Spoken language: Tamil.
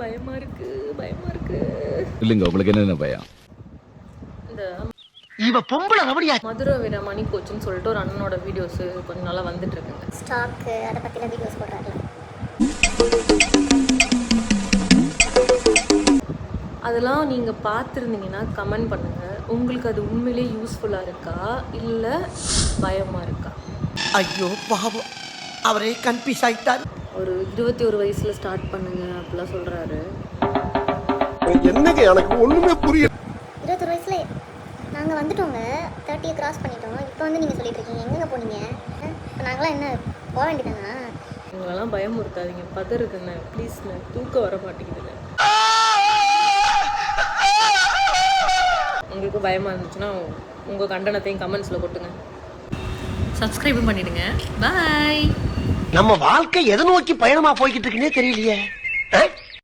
பயமா இருக்கு பயமா இருக்கு. இல்லைங்க, உங்களுக்கு என்ன பயம்? இந்த இவ பொம்பளை ரவடியா. மதுரை வீரமணி கோச்சுன்னு சொல்லிட்டு ஒரு அண்ணனோட வீடியோஸ் கொஞ்சம் நாளா வந்துட்டு இருக்குங்க. ஸ்டாக்கு அதை பற்றின வீடியோஸ் போடுறாரு. அதெல்லாம் நீங்கள் பார்த்துருந்தீங்கன்னா கமெண்ட் பண்ணுங்கள். உங்களுக்கு அது உண்மையிலேயே யூஸ்ஃபுல்லாக இருக்கா இல்லை பயமாக இருக்கா? ஐயோ பாவம், அவரே கன்ஃபியூஸ் ஆயிட்டார். ஒரு 21 வயசில் ஸ்டார்ட் பண்ணுங்க அப்படிலாம் சொல்கிறாரு. என்னங்க எனக்கு ஒன்றுமே புரியல. 21 வயசுல நாங்கள் வந்துட்டோங்க, 30 கிராஸ் பண்ணிட்டோம். இப்போ வந்து நீங்கள் சொல்லிட்டு இருக்கீங்க எங்கெங்க போனீங்க? இப்போ நாங்களாம் என்ன போக வேண்டியதானா? உங்களெல்லாம் பயமுறுத்தாதீங்க, பதறுதுண்ணே ப்ளீஸ்ண்ணே, தூக்கம் வர மாட்டேங்குதுண்ணே. உங்களுக்கு பயமாக இருந்துச்சுன்னா உங்கள் கண்டனத்தையும் கமெண்ட்ஸில் கொட்டுங்க. சப்ஸ்கிரைபும் பண்ணிடுங்க. பாய். நம்ம வாழ்க்கை எதை நோக்கி பயணமா போய்கிட்டு இருக்குன்னே தெரியலையே.